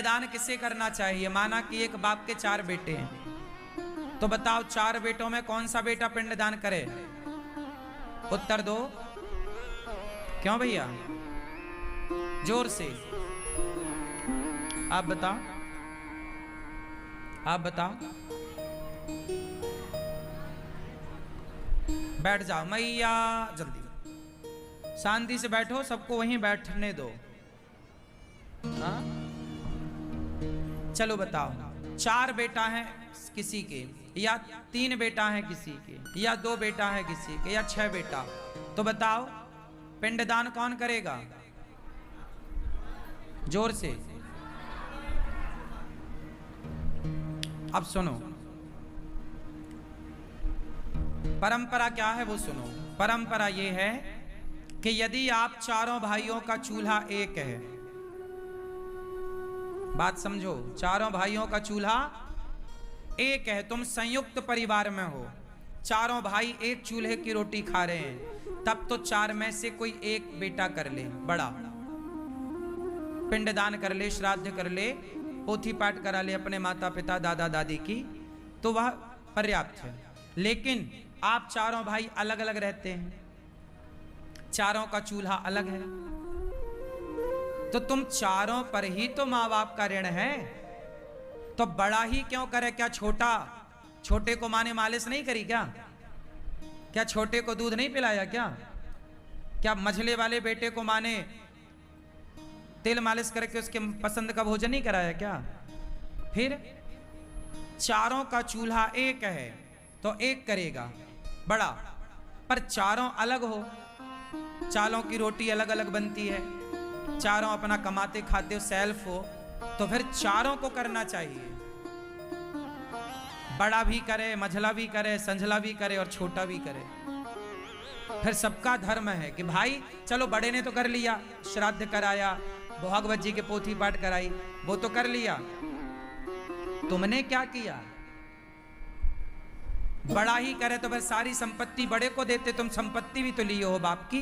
पिंडदान किसे करना चाहिए? माना कि एक बाप के 4 बेटे हैं, तो बताओ 4 बेटों में कौन सा बेटा पिंडदान करे? उत्तर दो। क्यों भैया? जोर से आप बताओ, आप बताओ। बैठ जाओ मैया, जल्दी शांति से बैठो, सबको वहीं बैठने दो। हाँ? चलो बताओ, 4 बेटा हैं किसी के, या 3 बेटा हैं किसी के, या 2 बेटा है किसी के, या 6 बेटा, तो बताओ पिंडदान कौन करेगा? जोर से। अब सुनो, परंपरा क्या है वो सुनो। परंपरा ये है कि यदि आप चारों भाइयों का चूल्हा एक है, बात समझो, चारों भाइयों का चूल्हा एक है, तुम संयुक्त परिवार में हो, चारों भाई एक चूल्हे की रोटी खा रहे हैं, तब तो 4 में से कोई एक बेटा कर ले, बड़ा पिंडदान कर ले, श्राद्ध कर ले, पोथी पाठ करा ले अपने माता पिता दादा दादी की, तो वह पर्याप्त है। लेकिन आप चारों भाई अलग अलग रहते हैं, चारों का चूल्हा अलग है, तो तुम चारों पर ही तो माँ बाप का ऋण है, तो बड़ा ही क्यों करे? क्या छोटा, छोटे को माँ ने मालिश नहीं करी क्या? क्या छोटे को दूध नहीं पिलाया क्या? क्या मझले वाले बेटे को माँ ने तेल मालिश करके उसके पसंद का भोजन नहीं कराया क्या? फिर चारों का चूल्हा एक है तो एक करेगा बड़ा, पर चारों अलग हो, चारों की रोटी अलग अलग बनती है, चारों अपना कमाते खाते हो, सेल्फ हो, तो फिर चारों को करना चाहिए। बड़ा भी करे, मझला भी करे, संझला भी करे और छोटा भी करे। फिर सबका धर्म है कि भाई चलो बड़े ने तो कर लिया, श्राद्ध कराया, भागवत जी के पोथी पाठ कराई, वो तो कर लिया, तुमने क्या किया? बड़ा ही करे तो फिर सारी संपत्ति बड़े को देते, तुम संपत्ति भी तो लिए हो बाप की।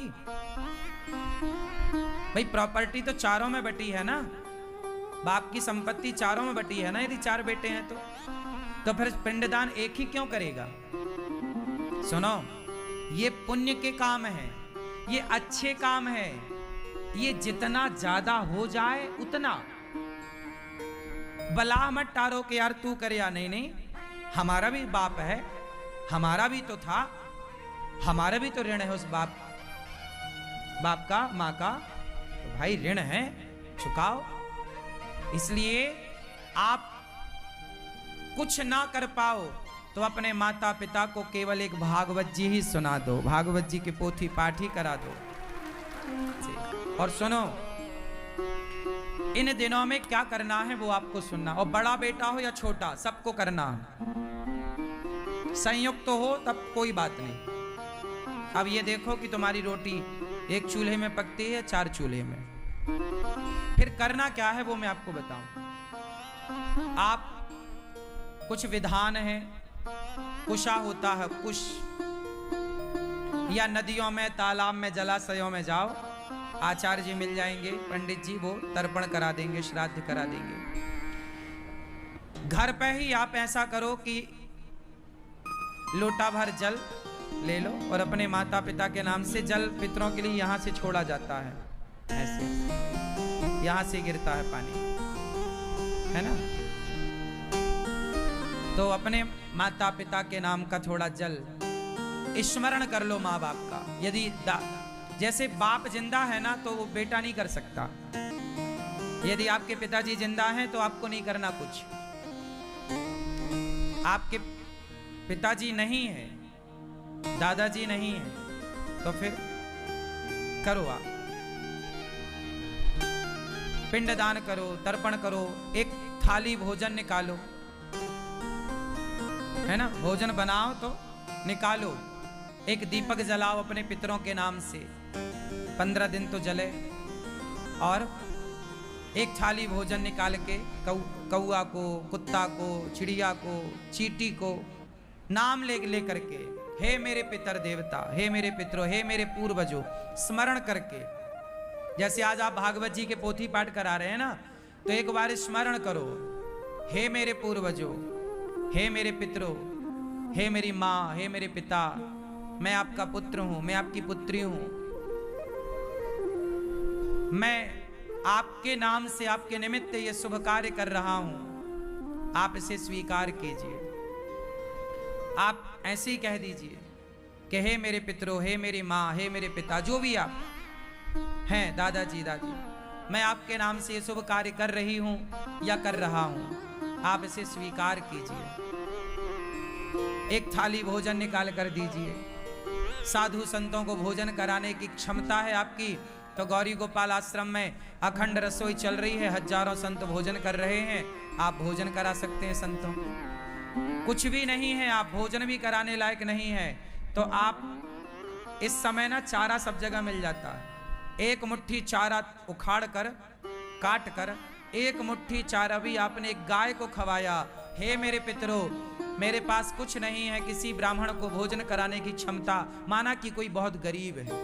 भाई प्रॉपर्टी तो चारों में बटी है ना, बाप की संपत्ति चारों में बटी है ना, यदि 4 बेटे हैं तो फिर पिंडदान एक ही क्यों करेगा? सुनो, ये पुण्य के काम है, ये अच्छे काम है, ये जितना ज्यादा हो जाए उतना। बला मत टारो कि यार तू करे या नहीं, नहीं, हमारा भी बाप है, हमारा भी तो था, हमारा भी तो ऋण है उस बाप का, माँ का, तो भाई ऋण है, चुकाओ। इसलिए आप कुछ ना कर पाओ तो अपने माता पिता को केवल एक भागवत जी ही सुना दो, भागवत जी के पोथी पाठ ही करा दो। और सुनो, इन दिनों में क्या करना है वो आपको सुनना, और बड़ा बेटा हो या छोटा सबको करना है। संयुक्त तो हो तब कोई बात नहीं। अब ये देखो कि तुम्हारी रोटी एक चूल्हे में पकती है, 4 चूल्हे में, फिर करना क्या है वो मैं आपको बताऊं। आप कुछ विधान है, कुशा होता है, कुश, या नदियों में, तालाब में, जलाशयों में जाओ, आचार्य जी मिल जाएंगे, पंडित जी, वो तर्पण करा देंगे, श्राद्ध करा देंगे। घर पे ही आप ऐसा करो कि लोटा भर जल ले लो और अपने माता पिता के नाम से जल पितरों के लिए यहां से छोड़ा जाता है, ऐसे यहां से गिरता है पानी, है ना, तो अपने माता पिता के नाम का थोड़ा जल स्मरण कर लो माँ बाप का। यदि जैसे बाप जिंदा है ना तो वो बेटा नहीं कर सकता, यदि आपके पिताजी जिंदा हैं तो आपको नहीं करना कुछ। आपके पिताजी नहीं है, दादाजी नहीं है, तो फिर करो, आप पिंडदान करो, तर्पण करो, एक थाली भोजन निकालो, है ना, भोजन बनाओ तो निकालो, एक दीपक जलाओ अपने पितरों के नाम से, 15 दिन तो जले, और एक थाली भोजन निकाल के कौआ को, कुत्ता को, चिड़िया को, चींटी को नाम ले करके, हे मेरे पितर देवता, हे मेरे पितरों, हे मेरे पूर्वजों, स्मरण करके, जैसे आज आप भागवत जी के पोथी पाठ करा रहे हैं ना, तो एक बार स्मरण करो, हे मेरे पूर्वजों, हे मेरे पितरों, हे मेरी माँ, हे मेरे पिता, मैं आपका पुत्र हूं, मैं आपकी पुत्री हूं, मैं आपके नाम से, आपके निमित्त ये शुभ कार्य कर रहा हूं, आप इसे स्वीकार कीजिए। आप ऐसे ही कह दीजिए कि हे मेरे पितरों, हे मेरी माँ, हे मेरे पिता, जो भी आप हैं, दादाजी दादी, मैं आपके नाम से ये शुभ कार्य कर रही हूं या कर रहा हूं, आप इसे स्वीकार कीजिए। एक थाली भोजन निकाल कर दीजिए। साधु संतों को भोजन कराने की क्षमता है आपकी, तो गौरी गोपाल आश्रम में अखंड रसोई चल रही है, हजारों संत भोजन कर रहे हैं, आप भोजन करा सकते हैं संतों। कुछ भी नहीं है, आप भोजन भी कराने लायक नहीं है, तो आप इस समय ना चारा सब जगह मिल जाता है, एक मुट्ठी चारा उखाड़ कर, काट कर, एक मुट्ठी चारा भी आपने एक गाय को खवाया। हे मेरे पितरों, मेरे पास कुछ नहीं है किसी ब्राह्मण को भोजन कराने की क्षमता, माना कि कोई बहुत गरीब है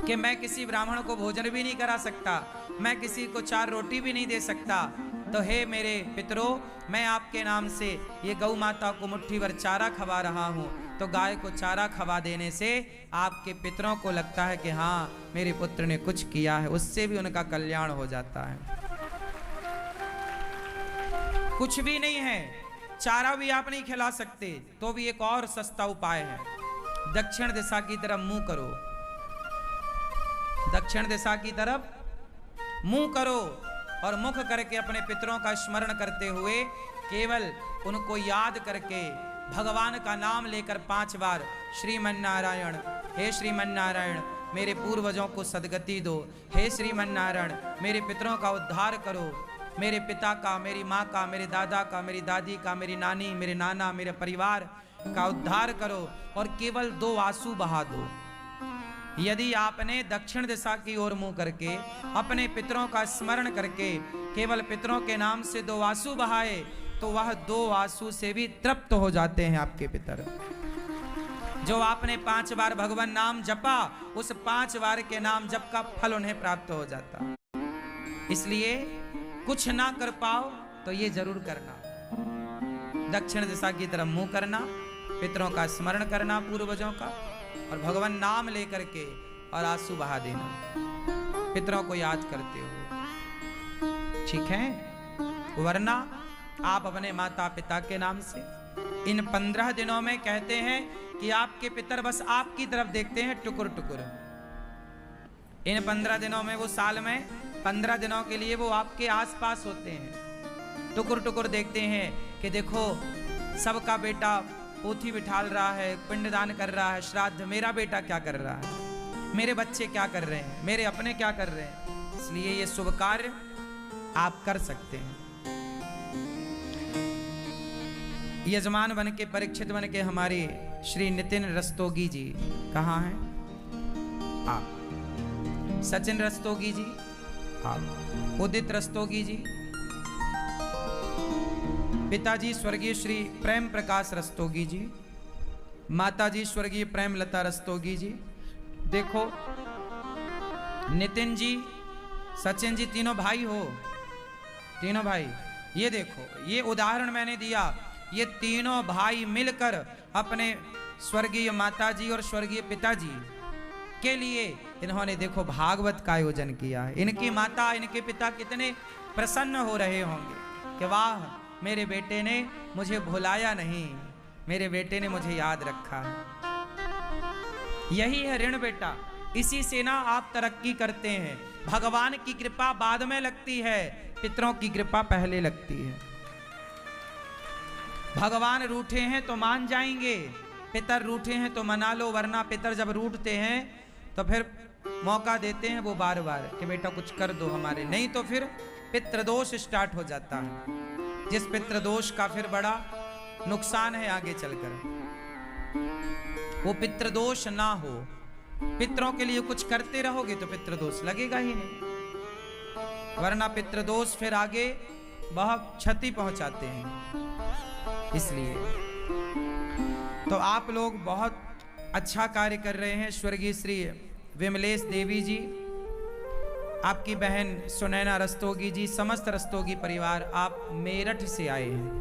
कि मैं किसी ब्राह्मण को भोजन भी नहीं करा सकता, मैं किसी को 4 रोटी भी नहीं दे सकता, तो हे मेरे पितरों, मैं आपके नाम से ये गौ माता को मुट्ठी भर चारा खवा रहा हूँ। तो गाय को चारा खवा देने से आपके पितरों को लगता है कि हाँ, मेरे पुत्र ने कुछ किया है, उससे भी उनका कल्याण हो जाता है। कुछ भी नहीं है, चारा भी आप नहीं खिला सकते, तो भी एक और सस्ता उपाय है। दक्षिण दिशा की तरफ मुंह करो, दक्षिण दिशा की तरफ मुंह करो और मुख करके अपने पितरों का स्मरण करते हुए केवल उनको याद करके भगवान का नाम लेकर 5 बार श्रीमन्नारायण, हे श्रीमन्नारायण, मेरे पूर्वजों को सदगति दो, हे श्रीमन्नारायण, मेरे पितरों का उद्धार करो, मेरे पिता का, मेरी माँ का, मेरे दादा का, मेरी दादी का, मेरी नानी, मेरे नाना, मेरे परिवार का उद्धार करो, और केवल 2 आंसू बहा दो। यदि आपने दक्षिण दिशा की ओर मुंह करके अपने पितरों का स्मरण करके केवल पितरों के नाम से 2 आंसू बहाए, तो वह 2 आंसू से भी तृप्त हो जाते हैं आपके पितर। जो आपने 5 बार भगवान नाम जपा, उस 5 बार के नाम जप का फल उन्हें प्राप्त हो जाता। इसलिए कुछ ना कर पाओ तो ये जरूर करना, दक्षिण दिशा की तरफ मुंह करना, पितरों का स्मरण करना, पूर्वजों का, और भगवान नाम लेकर के और आंसू बहा देना, पितरों को याद करते हो, ठीक है। वरना आप अपने माता पिता के नाम से इन 15 दिनों में कहते हैं कि आपके पितर बस आपकी तरफ देखते हैं टुकुर टुकुर। इन 15 दिनों में, वो साल में 15 दिनों के लिए वो आपके आसपास होते हैं, टुकुर टुकुर देखते हैं कि देखो सबका बेटा पोथी बिठाल रहा है, पिंडदान कर रहा है, श्राद्ध, मेरा बेटा क्या कर रहा है, मेरे बच्चे क्या कर रहे हैं, मेरे अपने क्या कर रहे हैं। इसलिए ये शुभ कार्य आप कर सकते हैं। यजमान बन के, परीक्षित बन के हमारे श्री नितिन रस्तोगी जी कहाँ हैं? आप। सचिन रस्तोगी जी आप। उदित रस्तोगी जी, पिताजी स्वर्गीय श्री प्रेम प्रकाश रस्तोगी जी, माताजी स्वर्गीय प्रेम लता रस्तोगी जी। देखो नितिन जी, सचिन जी, तीनों भाई हो, तीनों भाई। ये देखो, ये उदाहरण मैंने दिया, ये तीनों भाई मिलकर अपने स्वर्गीय माताजी और स्वर्गीय पिताजी के लिए इन्होंने देखो भागवत का आयोजन किया है। इनकी माता, इनके पिता कितने प्रसन्न हो रहे होंगे कि वाह, मेरे बेटे ने मुझे भुलाया नहीं, मेरे बेटे ने मुझे याद रखा है। यही है ऋण बेटा, इसी से ना आप तरक्की करते हैं। भगवान की कृपा बाद में लगती है, पितरों की कृपा पहले लगती है। भगवान रूठे हैं तो मान जाएंगे, पितर रूठे हैं तो मना लो, वरना पितर जब रूठते हैं तो फिर मौका देते हैं वो बार बार कि बेटा कुछ कर दो हमारे, नहीं तो फिर पितृदोष स्टार्ट हो जाता है, जिस पितृदोष का फिर बड़ा नुकसान है आगे चलकर। वो पितृदोष ना हो, पितरों के लिए कुछ करते रहोगे तो पितृदोष लगेगा ही नहीं, वरना पितृदोष फिर आगे बहुत क्षति पहुंचाते हैं। इसलिए तो आप लोग बहुत अच्छा कार्य कर रहे हैं। स्वर्गीय श्री विमलेश देवी जी आपकी बहन सुनैना रस्तोगी जी, समस्त रस्तोगी परिवार, आप मेरठ से आए हैं।